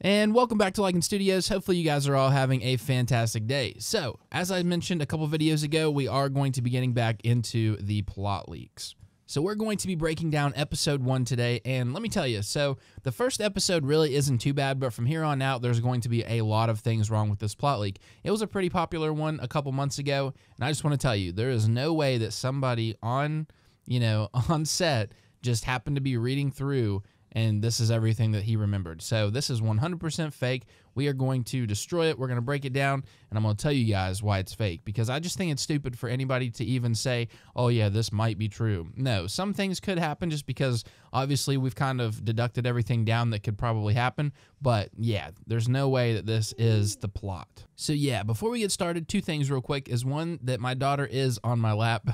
And welcome back to Lycan Studios. Hopefully you guys are all having a fantastic day. So, as I mentioned a couple videos ago, we are going to be getting back into the plot leaks. So we're going to be breaking down episode 1 today, and let me tell you, so the first episode really isn't too bad, but from here on out, there's going to be a lot of things wrong with this plot leak. It was a pretty popular one a couple months ago, and I just want to tell you, there is no way that somebody on set just happened to be reading through and this is everything that he remembered. So this is 100% fake. We are going to destroy it. We're going to break it down, and I'm going to tell you guys why it's fake, because I just think it's stupid for anybody to even say, oh yeah, this might be true. No, some things could happen just because obviously we've kind of deducted everything down that could probably happen, but yeah, there's no way that this is the plot. So yeah, before we get started, two things real quick is one, that my daughter is on my lap.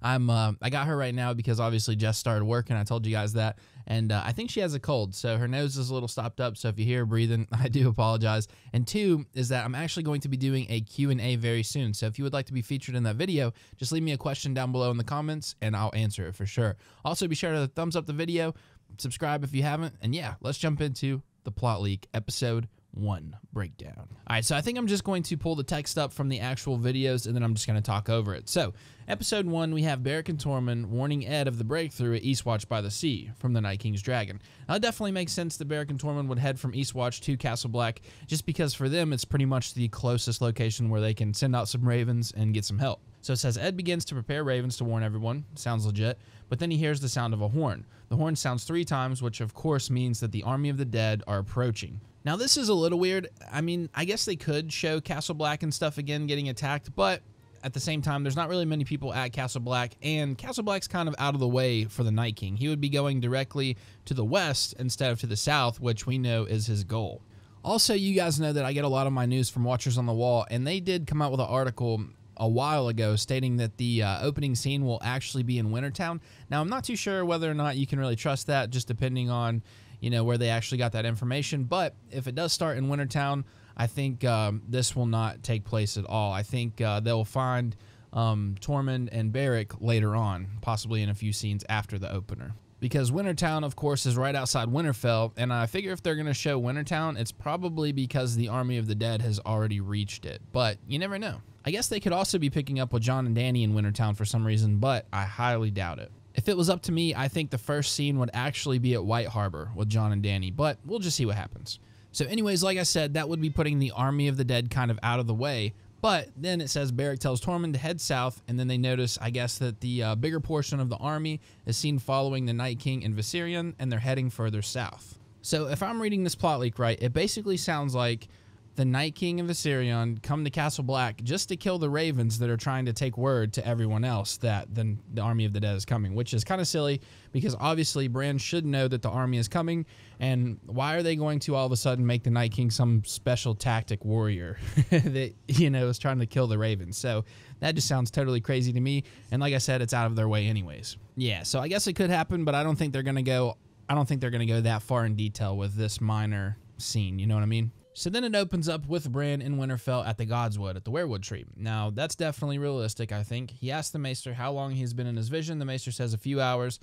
I got her right now because obviously Jess started working. I told you guys that. And I think she has a cold, so her nose is a little stopped up, so if you hear her breathing, I do apologize. And two is that I'm actually going to be doing a Q&A very soon, so if you would like to be featured in that video, just leave me a question down below in the comments, and I'll answer it for sure. Also, be sure to thumbs up the video, subscribe if you haven't, and yeah, let's jump into the plot leak, episode 1 breakdown. All right, so I think I'm just going to pull the text up from the actual videos, and then I'm just going to talk over it. So, episode 1, we have Beric and Tormund warning Ed of the breakthrough at Eastwatch by the Sea from the Night King's dragon. Now, it definitely makes sense that Beric and Tormund would head from Eastwatch to Castle Black, just because for them, it's pretty much the closest location where they can send out some ravens and get some help. So it says, Ed begins to prepare ravens to warn everyone. Sounds legit. But then he hears the sound of a horn. The horn sounds 3 times, which of course means that the army of the dead are approaching. Now, this is a little weird. I mean, I guess they could show Castle Black and stuff again getting attacked, but at the same time, there's not really many people at Castle Black, and Castle Black's kind of out of the way for the Night King. He would be going directly to the west instead of to the south, which we know is his goal. Also, you guys know that I get a lot of my news from Watchers on the Wall, and they did come out with an article a while ago stating that the opening scene will actually be in Wintertown. Now, I'm not too sure whether or not you can really trust that, just depending on where they actually got that information. But if it does start in Wintertown, I think this will not take place at all. I think they'll find Tormund and Beric later on, possibly in a few scenes after the opener. Because Wintertown, of course, is right outside Winterfell, and I figure if they're going to show Wintertown, it's probably because the Army of the Dead has already reached it. But you never know. I guess they could also be picking up with Jon and Dany in Wintertown for some reason, but I highly doubt it. If it was up to me, I think the first scene would actually be at White Harbor with Jon and Dany, but we'll just see what happens. So anyways, like I said, that would be putting the Army of the Dead kind of out of the way, but then it says Beric tells Tormund to head south, and then they notice, I guess, that the bigger portion of the army is seen following the Night King and Viserion, and they're heading further south. So if I'm reading this plot leak right, it basically sounds like the Night King and Viserion come to Castle Black just to kill the ravens that are trying to take word to everyone else that the Army of the Dead is coming, which is kind of silly because obviously Bran should know that the army is coming, and why are they going to all of a sudden make the Night King some special tactic warrior that, is trying to kill the ravens? So that just sounds totally crazy to me, and like I said, it's out of their way anyways. Yeah, so I guess it could happen, but I don't think they're going to go that far in detail with this minor scene, you know what I mean? So then it opens up with Bran in Winterfell at the Godswood, at the Weirwood Tree. Now, that's definitely realistic, I think. He asks the Maester how long he's been in his vision. The Maester says a few hours.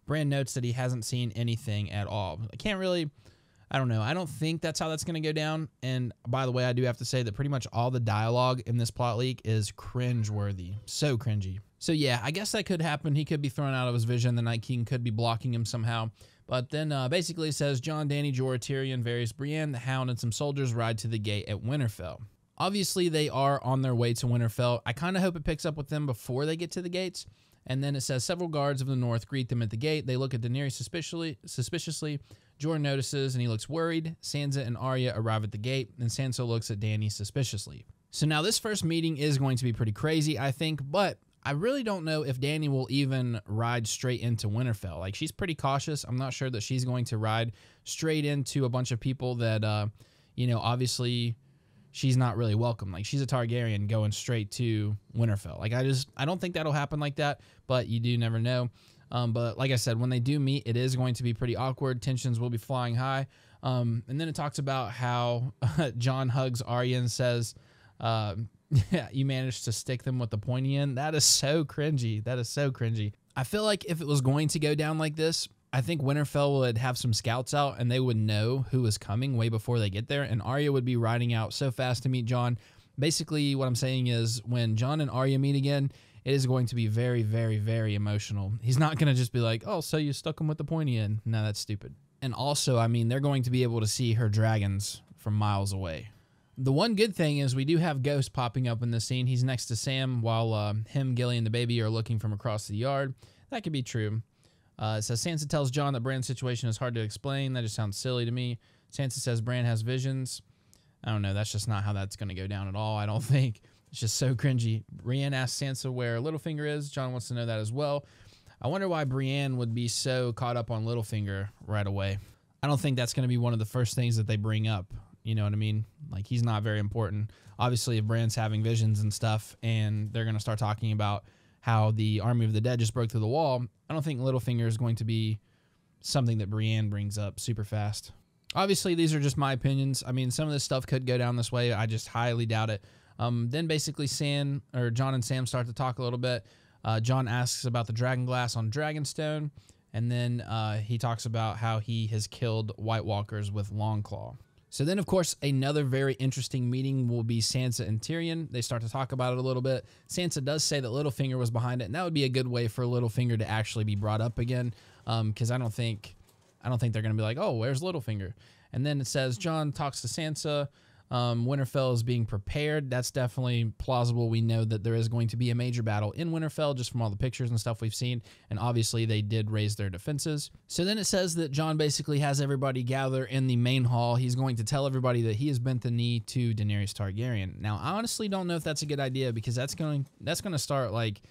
Bran notes that he hasn't seen anything at all. I don't know. I don't think that's how that's going to go down. And by the way, I do have to say that pretty much all the dialogue in this plot leak is cringe-worthy. So cringy. So yeah, I guess that could happen. He could be thrown out of his vision. The Night King could be blocking him somehow. But then basically it says Jon, Dany, Jorah, Tyrion, Varys, Brienne, the Hound, and some soldiers ride to the gate at Winterfell. Obviously, they are on their way to Winterfell. I kind of hope it picks up with them before they get to the gates. And then it says several guards of the north greet them at the gate. They look at Daenerys suspiciously. Jorah notices and he looks worried. Sansa and Arya arrive at the gate, and Sansa looks at Dany suspiciously. So now this first meeting is going to be pretty crazy, I think, but I really don't know if Dany will even ride straight into Winterfell. Like, she's pretty cautious. I'm not sure that she's going to ride straight into a bunch of people that, obviously she's not really welcome. Like, she's a Targaryen going straight to Winterfell. Like, I don't think that'll happen like that, but you do never know. But like I said, when they do meet, it is going to be pretty awkward. Tensions will be flying high. And then it talks about how Jon hugs Arya and says, yeah, you managed to stick them with the pointy end. That is so cringy. That is so cringy. I feel like if it was going to go down like this, I think Winterfell would have some scouts out and they would know who was coming way before they get there. And Arya would be riding out so fast to meet Jon. Basically, what I'm saying is when Jon and Arya meet again, it is going to be very, very, very emotional. He's not going to just be like, oh, so you stuck him with the pointy end. No, that's stupid. And also, I mean, they're going to be able to see her dragons from miles away. The one good thing is we do have Ghost popping up in the scene. He's next to Sam while him, Gilly, and the baby are looking from across the yard. That could be true. It says Sansa tells Jon that Bran's situation is hard to explain. That just sounds silly to me. Sansa says Bran has visions. I don't know. That's just not how that's going to go down at all, I don't think. It's just so cringy. Brienne asks Sansa where Littlefinger is. Jon wants to know that as well. I wonder why Brienne would be so caught up on Littlefinger right away. I don't think that's going to be one of the first things that they bring up. You know what I mean? Like, he's not very important. Obviously, if Bran's having visions and stuff, and they're going to start talking about how the Army of the Dead just broke through the wall, I don't think Littlefinger is going to be something that Brienne brings up super fast. Obviously, these are just my opinions. I mean, some of this stuff could go down this way. I just highly doubt it. Then basically Jon and Sam start to talk a little bit. Jon asks about the dragon glass on Dragonstone, and then he talks about how he has killed White Walkers with Longclaw. So then, of course, another very interesting meeting will be Sansa and Tyrion. They start to talk about it a little bit. Sansa does say that Littlefinger was behind it, and that would be a good way for Littlefinger to actually be brought up again, because I don't think they're going to be like, oh, where's Littlefinger? And then it says Jon talks to Sansa. Winterfell is being prepared. That's definitely plausible. We know that there is going to be a major battle in Winterfell just from all the pictures and stuff we've seen, and obviously they did raise their defenses. So then it says that Jon basically has everybody gather in the main hall. He's going to tell everybody that he has bent the knee to Daenerys Targaryen. Now, I honestly don't know if that's a good idea, because that's going to start like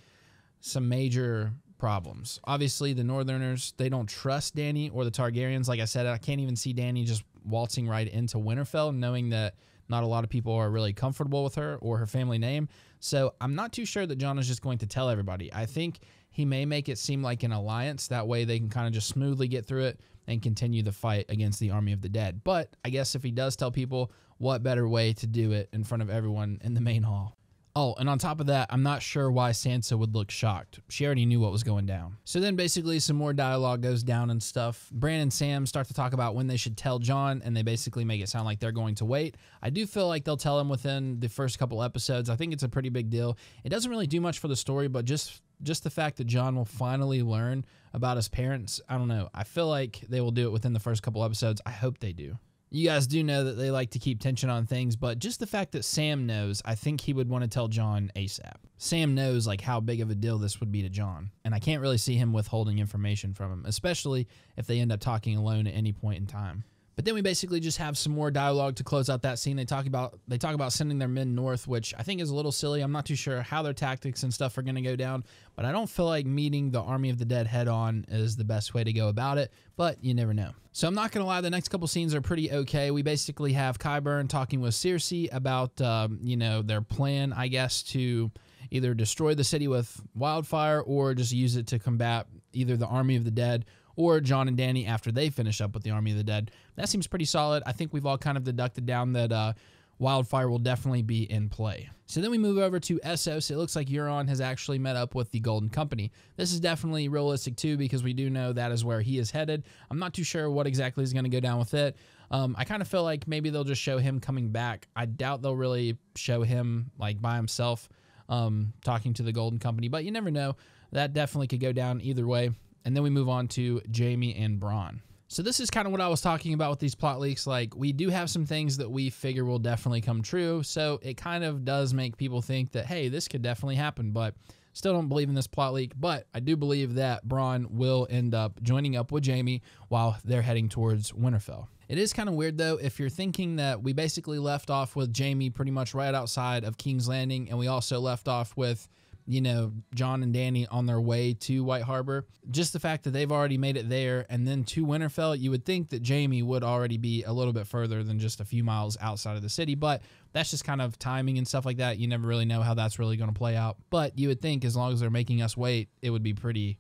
some major problems. Obviously, the Northerners, they don't trust Dany or the Targaryens. Like I said, I can't even see Dany just waltzing right into Winterfell, knowing that not a lot of people are really comfortable with her or her family name. So I'm not too sure that Jon is just going to tell everybody. I think he may make it seem like an alliance. That way they can kind of just smoothly get through it and continue the fight against the Army of the Dead. But I guess if he does tell people, what better way to do it in front of everyone in the main hall? Oh, and on top of that, I'm not sure why Sansa would look shocked. She already knew what was going down. So then basically some more dialogue goes down and stuff. Bran and Sam start to talk about when they should tell Jon, and they basically make it sound like they're going to wait. I do feel like they'll tell him within the first couple episodes. I think it's a pretty big deal. It doesn't really do much for the story, but just the fact that Jon will finally learn about his parents, I don't know. I feel like they will do it within the first couple episodes. I hope they do. You guys do know that they like to keep tension on things, but just the fact that Sam knows, I think he would want to tell Jon ASAP. Sam knows like how big of a deal this would be to Jon, and I can't really see him withholding information from him, especially if they end up talking alone at any point in time. But then we basically just have some more dialogue to close out that scene. They talk about sending their men north, which I think is a little silly. I'm not too sure how their tactics and stuff are going to go down, but I don't feel like meeting the Army of the Dead head on is the best way to go about it, but you never know. So I'm not going to lie, the next couple scenes are pretty okay. We basically have Qyburn talking with Cersei about, their plan, I guess, to either destroy the city with wildfire or just use it to combat either the Army of the Dead or Jon and Dany after they finish up with the Army of the Dead. That seems pretty solid. I think we've all kind of deducted down that wildfire will definitely be in play. So then we move over to Essos. It looks like Euron has actually met up with the Golden Company. This is definitely realistic too, because we do know that is where he is headed. I'm not too sure what exactly is going to go down with it. I kind of feel like maybe they'll just show him coming back. I doubt they'll really show him like by himself talking to the Golden Company, but you never know. That definitely could go down either way. And then we move on to Jaime and Bronn. So this is kind of what I was talking about with these plot leaks. Like, we do have some things that we figure will definitely come true. So it kind of does make people think that, hey, this could definitely happen. But still don't believe in this plot leak. But I do believe that Bronn will end up joining up with Jaime while they're heading towards Winterfell. It is kind of weird, though, if you're thinking that we basically left off with Jaime pretty much right outside of King's Landing, and we also left off with Jon and Dany on their way to White Harbor. Just the fact that they've already made it there and then to Winterfell, you would think that Jaime would already be a little bit further than just a few miles outside of the city, but that's just kind of timing and stuff like that. You never really know how that's really going to play out. But you would think as long as they're making us wait, it would be pretty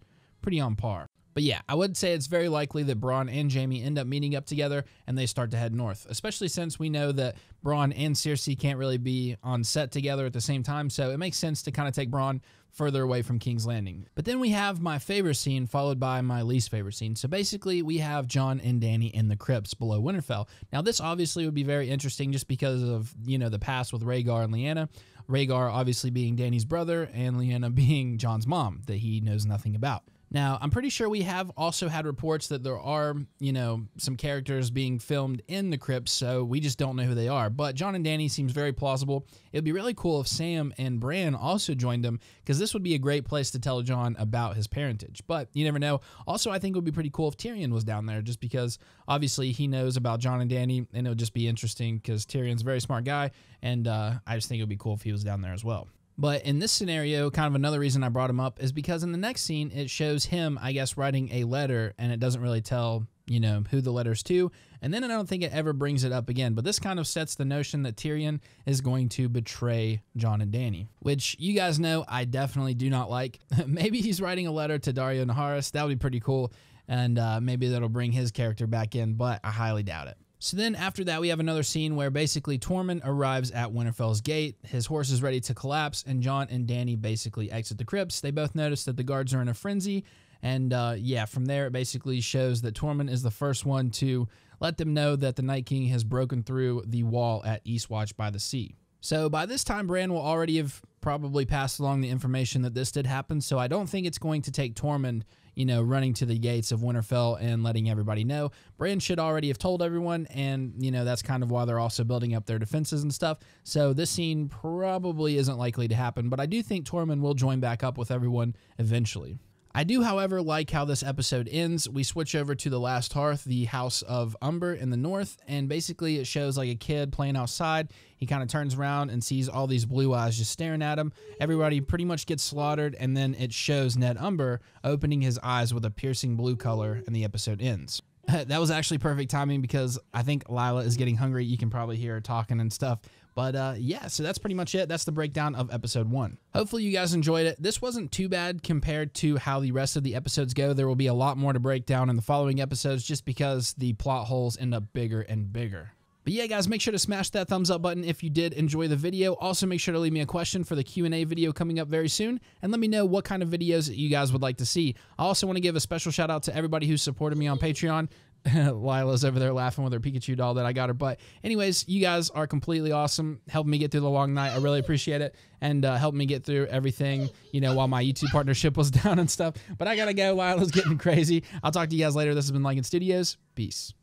on par. But yeah, I would say it's very likely that Bronn and Jaime end up meeting up together and they start to head north, especially since we know that Bronn and Cersei can't really be on set together at the same time. So it makes sense to kind of take Bronn, further away from King's Landing. But then we have my favorite scene followed by my least favorite scene. So basically we have Jon and Dany in the crypts below Winterfell. Now this obviously would be very interesting just because of, you know, the past with Rhaegar and Lyanna. Rhaegar obviously being Dany's brother and Lyanna being Jon's mom that he knows nothing about. Now, I'm pretty sure we have also had reports that there are, you know, some characters being filmed in the crypts, so we just don't know who they are. But Jon and Dany seems very plausible. It would be really cool if Sam and Bran also joined them, because this would be a great place to tell Jon about his parentage. But you never know. Also, I think it would be pretty cool if Tyrion was down there, just because obviously he knows about Jon and Dany, and it would just be interesting because Tyrion's a very smart guy, and I just think it would be cool if he was down there as well. But in this scenario, kind of another reason I brought him up is because in the next scene, it shows him, I guess, writing a letter, and it doesn't really tell, you know, who the letter's to. And then I don't think it ever brings it up again. But this kind of sets the notion that Tyrion is going to betray Jon and Dany, which you guys know I definitely do not like. Maybe he's writing a letter to Daario Naharis. That would be pretty cool. And maybe that'll bring his character back in, but I highly doubt it. So then after that, we have another scene where basically Tormund arrives at Winterfell's gate. His horse is ready to collapse, and Jon and Dany basically exit the crypts. They both notice that the guards are in a frenzy, and yeah, from there it basically shows that Tormund is the first one to let them know that the Night King has broken through the wall at Eastwatch by the Sea. So by this time, Bran will already have probably passed along the information that this did happen, so I don't think it's going to take Tormund, you know, running to the gates of Winterfell and letting everybody know. Bran should already have told everyone, and, you know, that's kind of why they're also building up their defenses and stuff. So this scene probably isn't likely to happen, but I do think Tormund will join back up with everyone eventually. I do, however, like how this episode ends. We switch over to the last hearth, the House of Umber in the north, and basically it shows like a kid playing outside. He kind of turns around and sees all these blue eyes just staring at him. Everybody pretty much gets slaughtered, and then it shows Ned Umber opening his eyes with a piercing blue color, and the episode ends. That was actually perfect timing because I think Lila is getting hungry. You can probably hear her talking and stuff. But yeah, so that's pretty much it. That's the breakdown of episode 1. Hopefully you guys enjoyed it. This wasn't too bad compared to how the rest of the episodes go. There will be a lot more to break down in the following episodes just because the plot holes end up bigger and bigger. But yeah, guys, make sure to smash that thumbs up button if you did enjoy the video. Also, make sure to leave me a question for the Q&A video coming up very soon, and let me know what kind of videos you guys would like to see. I also want to give a special shout out to everybody who supported me on Patreon. Lila's over there laughing with her Pikachu doll that I got her. But anyways, you guys are completely awesome, helping me get through the long night. I really appreciate it, and helping me get through everything, you know, while my YouTube partnership was down and stuff. But I gotta go. Lila's getting crazy. I'll talk to you guys later. This has been Lycan Studios. Peace.